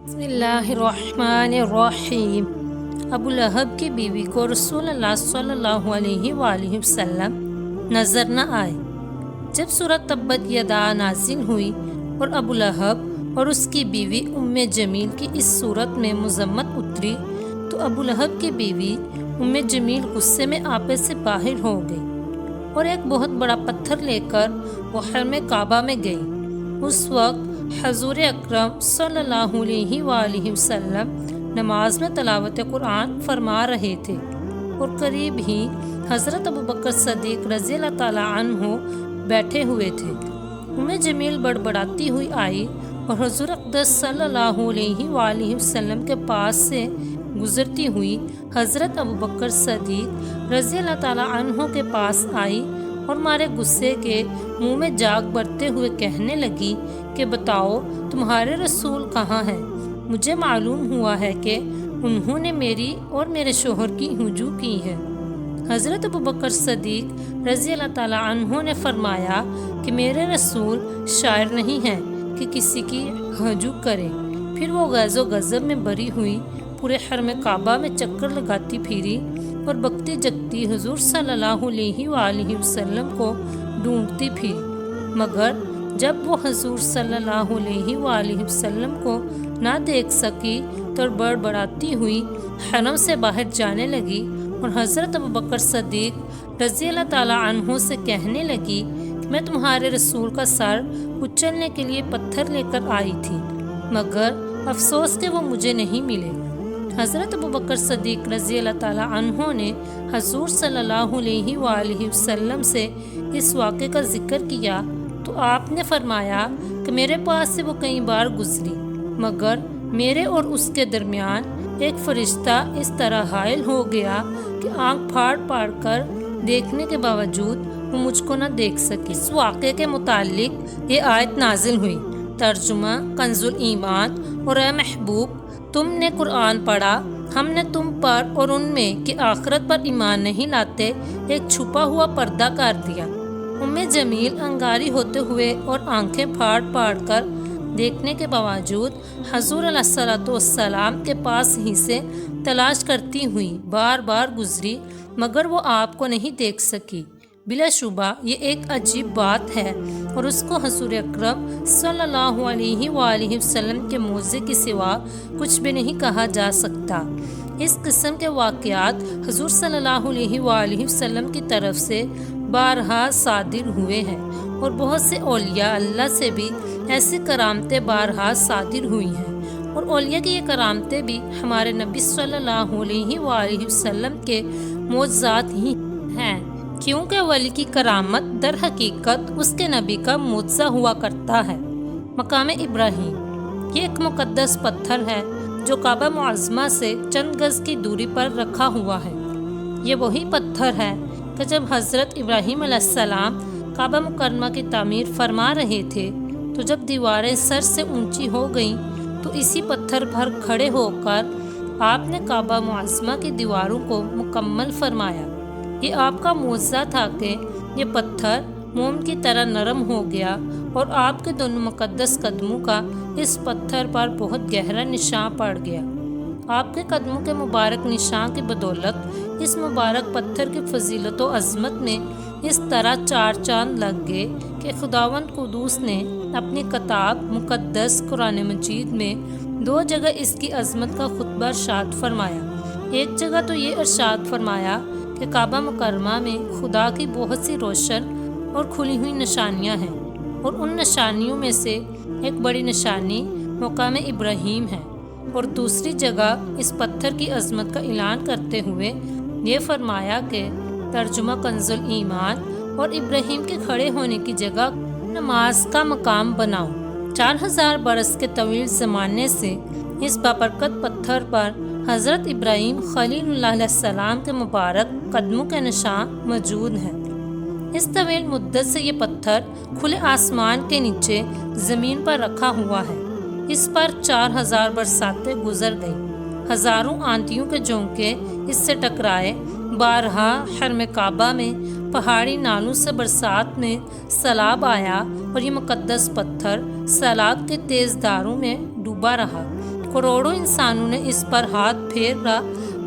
بسم اللہ الرحمن الرحیم۔ ابو لہب کی بیوی کو رسول اللہ صلی اللہ علیہ وآلہ وسلم نظر نہ آئے۔ جب سورۃ تبت یدا نازل ہوئی اور ابو لہب اور اس کی بیوی ام جمیل کی اس صورت میں مذمت اتری تو ابو لہب کی بیوی ام جمیل غصے میں آپے سے باہر ہو گئی اور ایک بہت بڑا پتھر لے کر وہ حرم کعبہ میں گئی۔ اس وقت حضور اکرم صلی اللہ علیہ وآلہ وسلم نماز میں تلاوت قرآن فرما رہے تھے اور قریب ہی حضرت ابوبکر صدیق رضی اللہ تعالیٰ عنہ بیٹھے ہوئے تھے۔ ام جمیل بڑبڑاتی ہوئی آئی اور حضور اقدس صلی اللہ علیہ وآلہ وسلم کے پاس سے گزرتی ہوئی حضرت ابوبکر صدیق رضی اللہ تعالیٰ عنہ کے پاس آئی اور مارے غصے کے منہ میں جاگ برتے ہوئے کہنے لگی کہ بتاؤ تمہارے رسول کہاں ہیں؟ مجھے معلوم ہوا ہے کہ انہوں نے میری اور میرے شوہر کی ہجو کی ہے۔ حضرت ابوبکر صدیق رضی اللہ تعالیٰ عنہ نے فرمایا کہ میرے رسول شاعر نہیں ہیں کہ کسی کی ہجو کرے۔ پھر وہ غیظ و غضب میں بری ہوئی پورے حرم کعبہ میں چکر لگاتی پھری اور بکتی جگتی حضور صلی اللہ علیہ وآلہ وسلم کو ڈھونڈتی پھری، مگر جب وہ حضور صلی اللہ علیہ وآلہ وسلم کو نہ دیکھ سکی تو بڑبڑاتی ہوئی حرم سے باہر جانے لگی اور حضرت ابوبکر صدیق رضی اللہ تعالیٰ عنہ سے کہنے لگی کہ میں تمہارے رسول کا سر کچلنے کے لیے پتھر لے کر آئی تھی، مگر افسوس کہ وہ مجھے نہیں ملے۔ حضرت ابوبکر صدیق رضی اللہ تعالیٰ عنہ نے حضور صلی اللہ علیہ وآلہ وسلم سے اس واقعے کا ذکر کیا تو آپ نے فرمایا کہ میرے پاس سے وہ کئی بار گزری، مگر میرے اور اس کے درمیان ایک فرشتہ اس طرح حائل ہو گیا کہ آنکھ پھاڑ پھاڑ کر دیکھنے کے باوجود وہ مجھ کو نہ دیکھ سکی۔ اس واقعے کے متعلق یہ آیت نازل ہوئی۔ ترجمہ کنز الایمان۔ اور اے محبوب، تم نے قرآن پڑھا، ہم نے تم پر اور ان میں کہ آخرت پر ایمان نہیں لاتے ایک چھپا ہوا پردہ کر دیا۔ ام جمیل انگاری ہوتے ہوئے اور آنکھیں پھاڑ پھاڑ کر دیکھنے کے باوجود حضور علیہ الصلوۃ والسلام کے پاس ہی سے تلاش کرتی ہوئی بار بار گزری، مگر وہ آپ کو نہیں دیکھ سکی۔ بلا شبہ یہ ایک عجیب بات ہے اور اس کو حضور اکرم صلی اللہ علیہ وآلہ وسلم کے معجزے کی سوا کچھ بھی نہیں کہا جا سکتا۔ اس قسم کے واقعات حضور صلی اللہ علیہ وآلہ وسلم کی طرف سے بارہا صادر ہوئے ہیں اور بہت سے اولیاء اللہ سے بھی ایسی کرامتیں بارہا صادر ہوئی ہیں، اور اولیاء کی یہ کرامتیں بھی ہمارے نبی صلی اللہ علیہ وآلہ وسلم کے معجزات ہی ہیں، کیونکہ ولی کی کرامت در حقیقت اس کے نبی کا معجزہ ہوا کرتا ہے۔ مقام ابراہیم یہ ایک مقدس پتھر ہے جو کعبہ معظمہ سے چند گز کی دوری پر رکھا ہوا ہے۔ یہ وہی پتھر ہے کہ جب حضرت ابراہیم علیہ السلام کعبہ مکرمہ کی تعمیر فرما رہے تھے تو جب دیواریں سر سے اونچی ہو گئیں تو اسی پتھر پر کھڑے ہو کر آپ نے کعبہ معظمہ کی دیواروں کو مکمل فرمایا۔ یہ آپ کا معجزہ تھا کہ یہ پتھر موم کی طرح نرم ہو گیا اور آپ کے دونوں مقدس قدموں کا اس پتھر پر بہت گہرا نشان پڑ گیا۔ آپ کے قدموں کے مبارک نشان کی بدولت اس مبارک پتھر کی فضیلت و عظمت میں اس طرح چار چاند لگ گئے کہ خداوند قدوس نے اپنی کتاب مقدس قرآن مجید میں دو جگہ اس کی عظمت کا خطبہ ارشاد فرمایا۔ ایک جگہ تو یہ ارشاد فرمایا کہ کعبہ مکرمہ میں خدا کی بہت سی روشن اور کھلی ہوئی نشانیاں ہیں، اور ان نشانیوں میں سے ایک بڑی نشانی مقام ابراہیم ہے، اور دوسری جگہ اس پتھر کی عظمت کا اعلان کرتے ہوئے یہ فرمایا کہ ترجمہ کنز الایمان، اور ابراہیم کے کھڑے ہونے کی جگہ نماز کا مقام بناؤ۔ 4000 برس کے طویل زمانے سے اس بابرکت پتھر پر حضرت ابراہیم خلیل اللہ علیہ السلام کے مبارک قدموں کے نشان موجود ہیں۔ اس طویل مدت سے یہ پتھر کھلے آسمان کے نیچے زمین پر رکھا ہوا ہے۔ اس پر 4000 برساتیں گزر گئیں، ہزاروں آندھیوں کے جھونکے اس سے ٹکرائے، بارہا حرم کعبہ میں پہاڑی نالوں سے برسات میں سیلاب آیا اور یہ مقدس پتھر سیلاب کے تیز دھاروں میں ڈوبا رہا کروڑوں انسانوں نے اس پر ہاتھ پھیرا،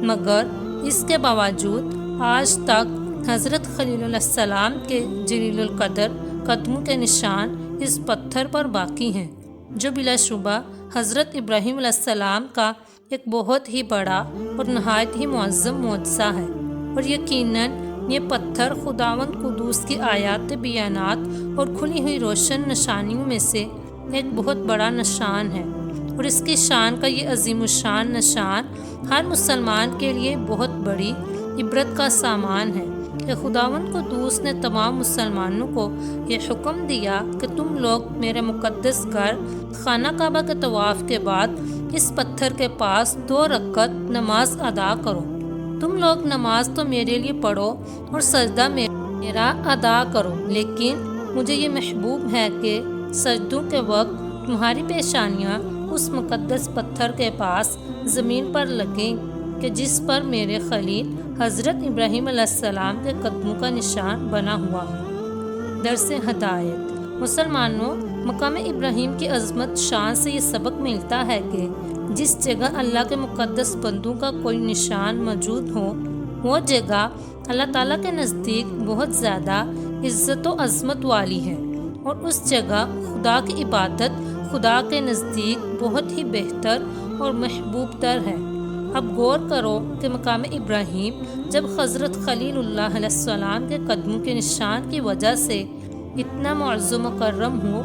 مگر اس کے باوجود آج تک حضرت خلیل علیہ السلام کے جلیل القدر قدموں کے نشان اس پتھر پر باقی ہیں، جو بلا شبہ حضرت ابراہیم علیہ السلام کا ایک بہت ہی بڑا اور نہایت ہی معظم معجزہ ہے۔ اور یقیناً یہ پتھر خداوند قدوس کی آیات بیانات اور کھلی ہوئی روشن نشانیوں میں سے ایک بہت بڑا نشان ہے، اور اس کی شان کا یہ عظیم الشان نشان ہر مسلمان کے لیے بہت بڑی عبرت کا سامان ہے کہ خداوند قدوس نے تمام مسلمانوں کو یہ حکم دیا کہ تم لوگ میرے مقدس گھر خانہ کعبہ کے طواف کے بعد اس پتھر کے پاس 2 رکعت نماز ادا کرو۔ تم لوگ نماز تو میرے لیے پڑھو اور سجدہ میرا ادا کرو، لیکن مجھے یہ محبوب ہے کہ سجدوں کے وقت تمہاری پیشانیاں اس مقدس پتھر کے پاس زمین پر لگیں کہ جس پر میرے خلیل حضرت ابراہیم علیہ السلام کے قدموں کا نشان بنا ہوا ہے۔ درس ہدایت: مسلمانوں، مقام ابراہیم کی عظمت شان سے یہ سبق ملتا ہے کہ جس جگہ اللہ کے مقدس بندوں کا کوئی نشان موجود ہو، وہ جگہ اللہ تعالیٰ کے نزدیک بہت زیادہ عزت و عظمت والی ہے، اور اس جگہ خدا کی عبادت خدا کے نزدیک بہت ہی بہتر اور محبوب تر ہے۔ اب غور کرو کہ مقام ابراہیم جب حضرت خلیل اللہ علیہ السلام کے قدموں کے نشان کی وجہ سے اتنا معزز و مکرم ہو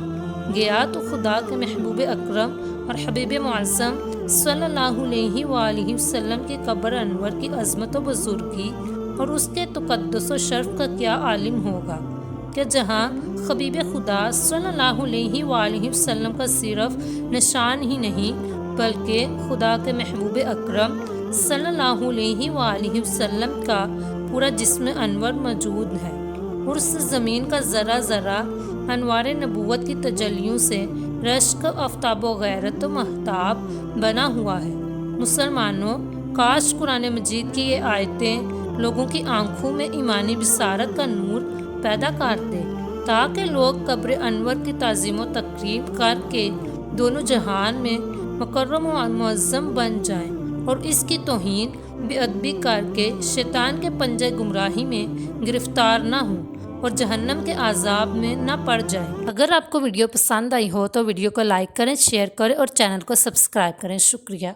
گیا، تو خدا کے محبوب اکرم اور حبیب معظم صلی اللہ علیہ وآلہ وسلم کی قبر انور کی عظمت و بزرگی اور اس کے تقدس و شرف کا کیا عالم ہوگا کہ جہاں حبیب خدا صلی اللہ علیہ وآلہ وسلم کا صرف نشان ہی نہیں بلکہ خدا کے محبوب اکرم صلی اللہ علیہ وآلہ وسلم کا پورا جسم انور موجود ہے، اور اس زمین کا ذرہ ذرہ انوار نبوت کی تجلیوں سے رشک آفتاب و غیرت و مہتاب بنا ہوا ہے۔ مسلمانوں، کاش قرآن مجید کی یہ آیتیں لوگوں کی آنکھوں میں ایمانی بصارت کا نور پیدا کر دے، تاکہ لوگ قبر انور کی تعظیم و تقریب کر کے دونوں جہان میں مکرم و معظم بن جائیں، اور اس کی توہین بے ادبی کر کے شیطان کے پنجے گمراہی میں گرفتار نہ ہوں اور جہنم کے عذاب میں نہ پڑ جائیں۔ اگر آپ کو ویڈیو پسند آئی ہو تو ویڈیو کو لائک کریں، شیئر کریں اور چینل کو سبسکرائب کریں۔ شکریہ۔